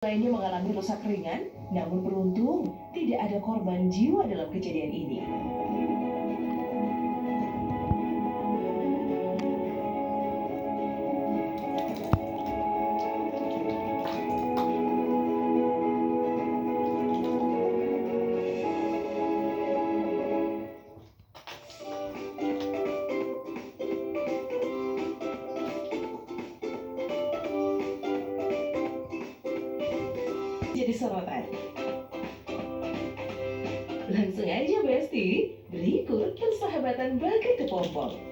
lainnya mengalami rusak ringan, namun beruntung tidak ada korban jiwa dalam kejadian ini. Jadi sorotan. Langsung aja Besti, berikut persahabatan bagai kepompong.